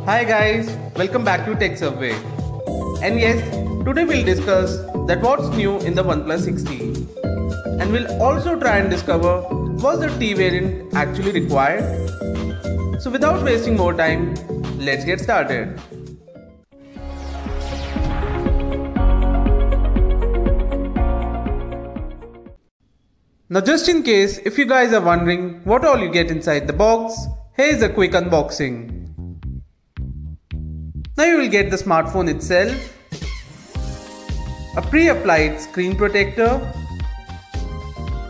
Hi guys, welcome back to Tech Survey. And yes, today we'll discuss that what's new in the OnePlus 6T. And we'll also try and discover was the T variant actually required. So without wasting more time, let's get started. Now just in case if you guys are wondering what all you get inside the box, here's a quick unboxing. Now you will get the smartphone itself, a pre-applied screen protector,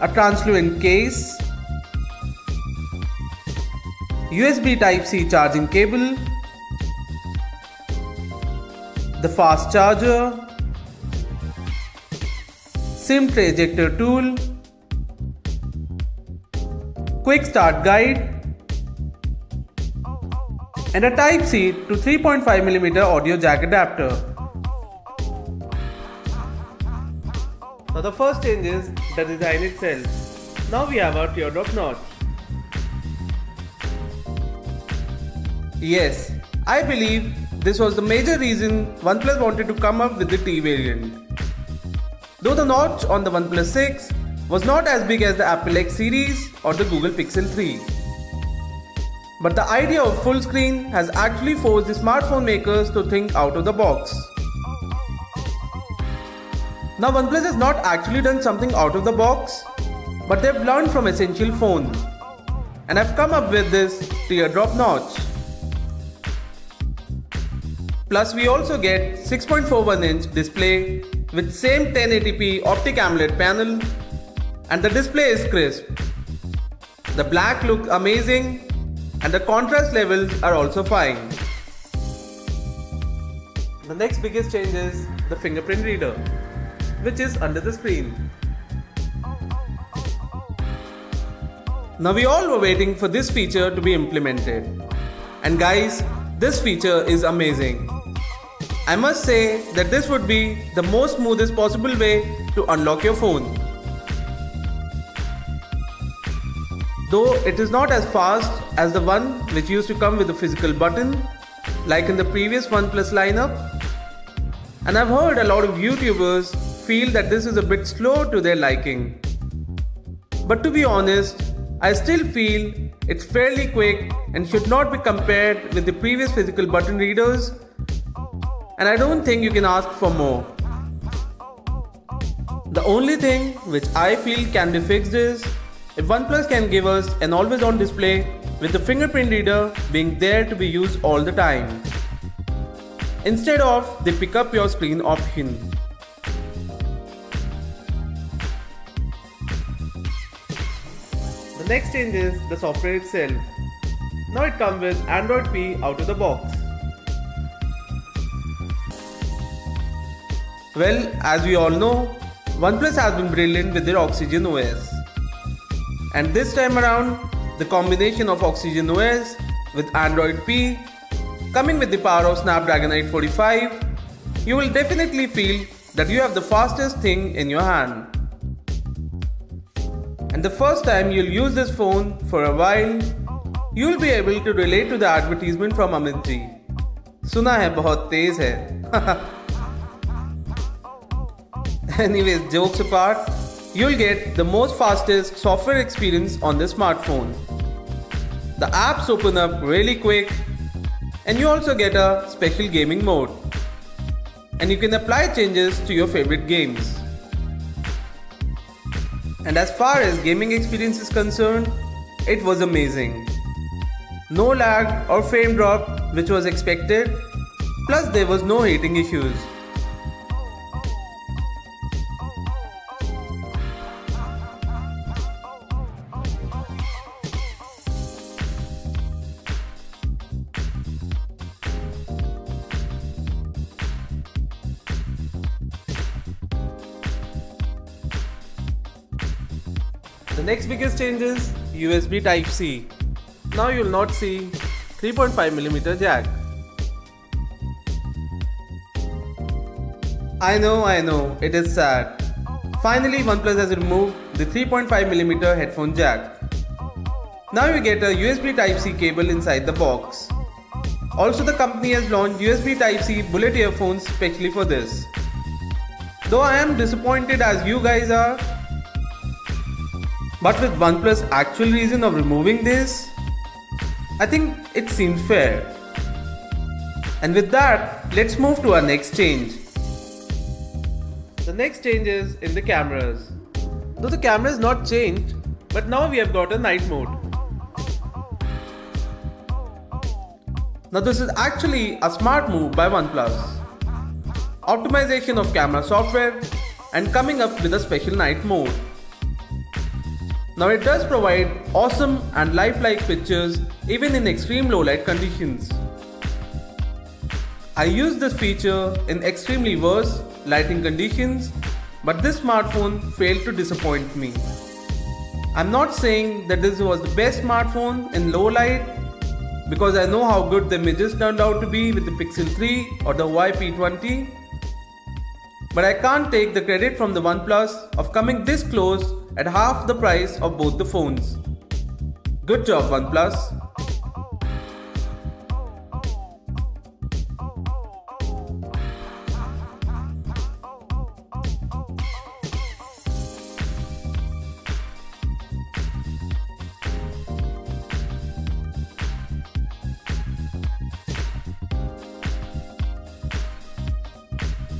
a translucent case, USB Type-C charging cable, the fast charger, SIM tray ejector tool, quick start guide, and a Type-C to 3.5mm audio jack adapter. Now the first change is the design itself. Now we have our teardrop notch. Yes, I believe this was the major reason OnePlus wanted to come up with the T variant. Though the notch on the OnePlus 6 was not as big as the Apple X series or the Google Pixel 3. But the idea of full screen has actually forced the smartphone makers to think out of the box. Now OnePlus has not actually done something out of the box, but they've learned from Essential Phone and have come up with this teardrop notch. Plus we also get 6.41-inch display with same 1080p optic AMOLED panel, and the display is crisp. The black looks amazing and the contrast levels are also fine. The next biggest change is the fingerprint reader, which is under the screen. Now we all were waiting for this feature to be implemented. And guys, this feature is amazing. I must say that this would be the most smoothest possible way to unlock your phone. Though it is not as fast as the one which used to come with a physical button, like in the previous OnePlus lineup. And I've heard a lot of YouTubers feel that this is a bit slow to their liking. But to be honest, I still feel it's fairly quick and should not be compared with the previous physical button readers. And I don't think you can ask for more. The only thing which I feel can be fixed is if OnePlus can give us an always-on display with the fingerprint reader being there to be used all the time, instead of the pick up your screen option. The next change is the software itself. Now it comes with Android P out of the box. Well, as we all know, OnePlus has been brilliant with their Oxygen OS. And this time around, the combination of Oxygen OS with Android P coming with the power of Snapdragon 845, you will definitely feel that you have the fastest thing in your hand. And the first time you'll use this phone for a while, you'll be able to relate to the advertisement from Amit ji. Suna hai bahut tez hai. Anyways, jokes apart, you'll get the most fastest software experience on this smartphone. The apps open up really quick, and you also get a special gaming mode. And you can apply changes to your favorite games. And as far as gaming experience is concerned, it was amazing. No lag or frame drop which was expected, plus there was no heating issues. The next biggest change is USB Type-C. Now you will not see 3.5mm jack. I know, it is sad. Finally, OnePlus has removed the 3.5mm headphone jack. Now you get a USB Type-C cable inside the box. Also, the company has launched USB Type-C bullet earphones specially for this. Though I am disappointed as you guys are, but with OnePlus' actual reason of removing this, I think it seems fair. And with that, let's move to our next change. The next change is in the cameras. Though the camera is not changed, but now we have got a night mode. Now this is actually a smart move by OnePlus. Optimization of camera software and coming up with a special night mode. Now it does provide awesome and lifelike pictures even in extreme low light conditions. I used this feature in extremely worse lighting conditions, but this smartphone failed to disappoint me. I'm not saying that this was the best smartphone in low light, because I know how good the images turned out to be with the Pixel 3 or the P20, but I can't take the credit from the OnePlus of coming this close at half the price of both the phones. Good job, OnePlus.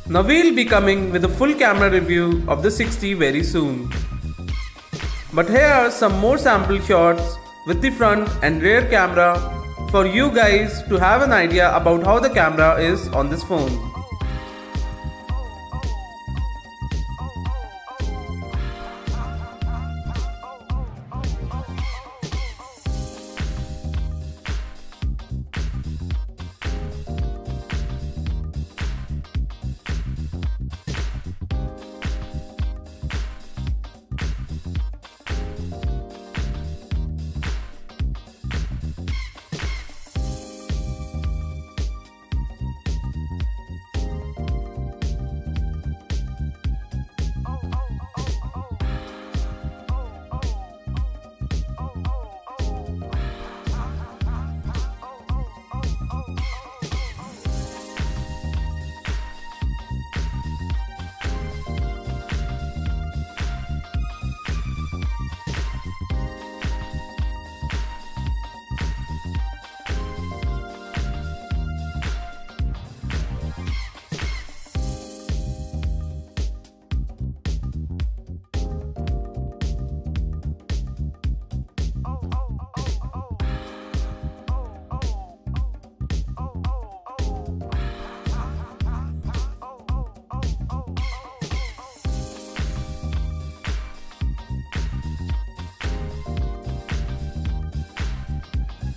Now we'll be coming with a full camera review of the 6T very soon. But here are some more sample shots with the front and rear camera for you guys to have an idea about how the camera is on this phone.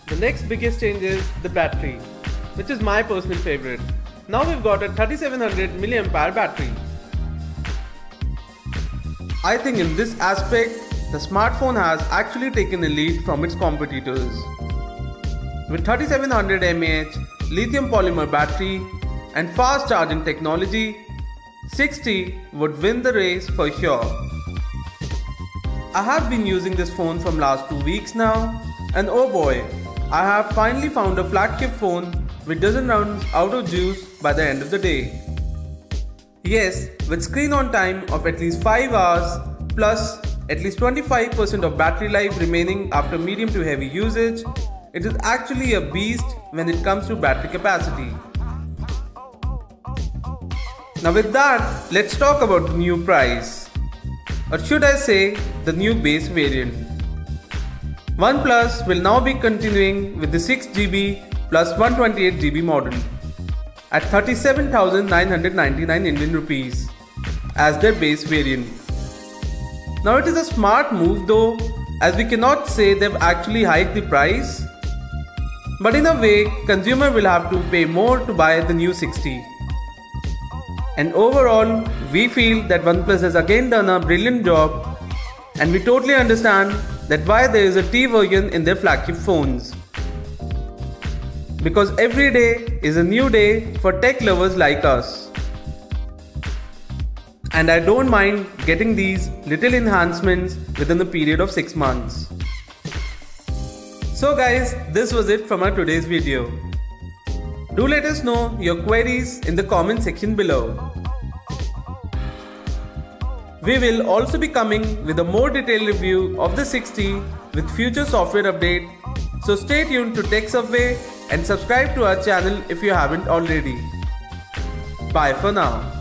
The next biggest change is the battery, which is my personal favorite. Now we've got a 3700 mAh battery. I think in this aspect, the smartphone has actually taken a lead from its competitors. With 3700 mAh lithium polymer battery and fast charging technology, 6T would win the race for sure. I have been using this phone from last 2 weeks now, and oh boy, I have finally found a flagship phone which doesn't run out of juice by the end of the day. Yes, with screen on time of at least 5 hours plus at least 25% of battery life remaining after medium to heavy usage, it is actually a beast when it comes to battery capacity. Now with that, let's talk about the new price. Or should I say, the new base variant. OnePlus will now be continuing with the 6GB plus 128GB model at 37,999 Indian rupees as their base variant. Now it is a smart move though, as we cannot say they've actually hiked the price, but in a way consumer will have to pay more to buy the new 6T. And overall, we feel that OnePlus has again done a brilliant job, and we totally understand that why there is a T version in their flagship phones. Because every day is a new day for tech lovers like us. And I don't mind getting these little enhancements within the period of 6 months. So guys, this was it from our today's video. Do let us know your queries in the comment section below. We will also be coming with a more detailed review of the 6T with future software update. So stay tuned to Tech Subway and subscribe to our channel if you haven't already. Bye for now.